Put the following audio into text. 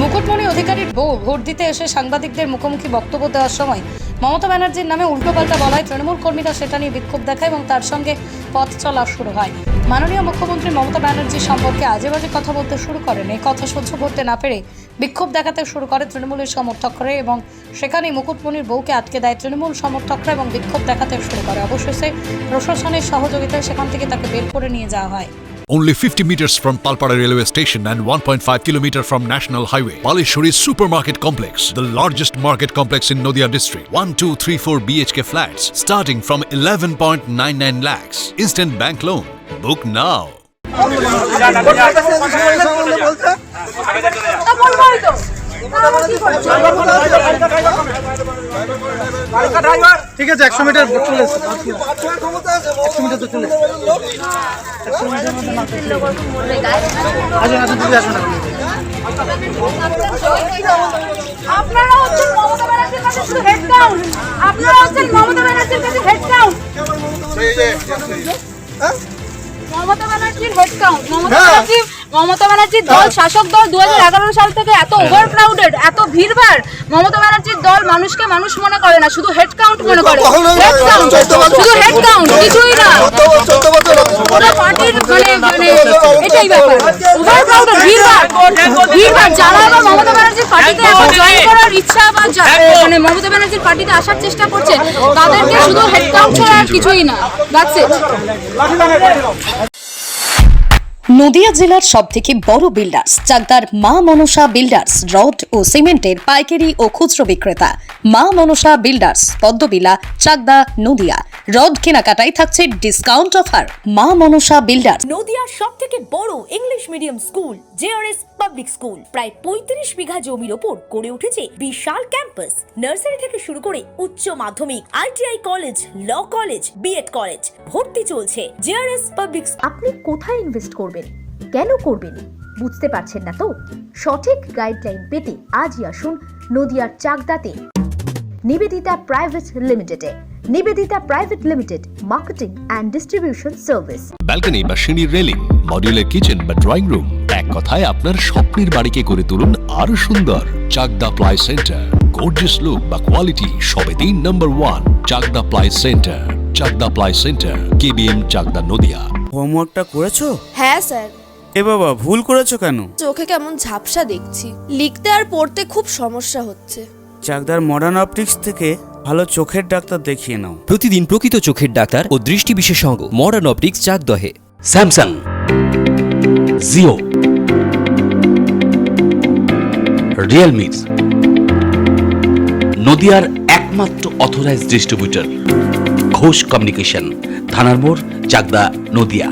মুকুটমণি অধিকারীর বউ ভোট দিতে এসে সাংবাদিকদের মুখোমুখি বক্তব্য দেওয়ার সময় মমতা ব্যানার্জির নামে উল্টোপাল্টা বলায় তৃণমূল কর্মীরা সেটা নিয়ে বিক্ষোভ দেখায় এবং তার সঙ্গে পথ চলা শুরু হয়। মাননীয় মুখ্যমন্ত্রী মমতা ব্যানার্জি সম্পর্কে আজে বাজে কথা বলতে শুরু করেন। এই কথা সহ্য করতে না পেরে বিক্ষোভ দেখাতে শুরু করে তৃণমূলের সমর্থকরা এবং সেখানেই মুকুটমণির বউকে আটকে দেয় তৃণমূল সমর্থকরা এবং বিক্ষোভ দেখাতে শুরু করে। অবশেষে প্রশাসনের সহযোগিতায় সেখান থেকে তাকে বের করে নিয়ে যাওয়া হয়। Only 50 meters from Palpara railway station and 1.5 kilometer from National Highway, Palishuri Supermarket Complex, the largest market complex in Nadia district. 1, 2, 3, 4 BHK flats starting from 11.99 lakhs. Instant bank loan. Book now. ঠিক আছে 100 metre চলে এসেছে 100 metre তো চলে এসেছে আপনারা হচ্ছেন মমতা ব্যানার্জির কাছে শুধু হেড ডাউন, আপনারা হচ্ছেন মমতা ব্যানার্জির কাছে হেড ডাউন, মমতা ব্যানার্জির হেড কাউন্ট। মমতা ব্যানার্জির দল শাসক দল 2011 সাল থেকে এত ওভার ক্রাউডেড, এত ভিড়ভাড়। মমতা ব্যানার্জির দল মানুষকে মানুষ মনে করে না, শুধু হেড কাউন্ট মনে করে। হেড কাউন্ট, শুধু হেড কাউন্ট, কিছুই না। ওটা পার্টির মানে এটাই ব্যাপার। ওভার ক্রাউডেড, ভিড়ভাড়। যারা আবার মমতা ব্যানার্জির পার্টিতে এখন জয়েন করার ইচ্ছা বা মানে মমতা ব্যানার্জির পার্টিতে আসার চেষ্টা করছে, তাদেরকে শুধু হেড কাউন্ট ছাড়া আর কিছুই না। That's it. নদিয়া জেলার সবথেকে বড় বিল্ডার্স চাকদার মা মনসা বিল্ডার্স, রড ও সিমেন্টের পাইকারি ও খুচরো বিক্রেতা। মা মনসা বিল্ডার্স, পদ্মবিলা, চাকদা, নদিয়া। রড কেনাকাটায় থাকছে ডিসকাউন্ট অফার। মা মনসা বিল্ডার্স। নদিয়ার সবথেকে বড় English medium school JRS public school, প্রায় 35 বিঘা জমির ওপর গড়ে উঠেছে বিশাল ক্যাম্পাস। নার্সারি থেকে শুরু করে উচ্চ মাধ্যমিক, ITI college, law college, B Ed college, ভর্তি চলছে। JRS public. আপনি কোথায় ইনভেস্ট করবেন, কেন করবেন বুঝতে পারছেন না তো? সঠিক গাইডলাইন পেতে আজই আসুন নদিয়ার চাকদাতে নিবেদিতা প্রাইভেট লিমিটেডে। Nivedita private limited, marketing and distribution service. Balcony বা সিঁড়ির রেলিং, মডিউলার কিচেন বা ড্রয়িং রুম, এক কথায় আপনার স্বপ্নের বাড়িকে করে তুলুন আরো সুন্দর। Chakda ply centre, gorgeous look বা কোয়ালিটি সবে 3 number 1 Chakda ply centre. Chakda ply centre, KBM, Chakda, Nadia. হোমওয়ার্কটা করেছো? হ্যাঁ স্যার। এ বাবা, ভুল করেছো কেন? চোখে কেমন ঝাপসা দেখছি, লিখতে আর পড়তে খুব সমস্যা হচ্ছে। চাকদার মডার্ন অপটিক্স থেকে ভালো চোখের ডাক্তার দেখিয়ে নাও। প্রতিদিন প্রকৃত চোখের ডাক্তার ও দৃষ্টি বিশেষজ্ঞ মডার্ন অপটিক্স, চাকদহে। স্যামসাং, জিও, রিয়েলমি, নদিয়ার একমাত্র অথরাইজড ডিস্ট্রিবিউটর ঘোষ কমিউনিকেশন, থানার মোড়, চাকদা, নদিয়া।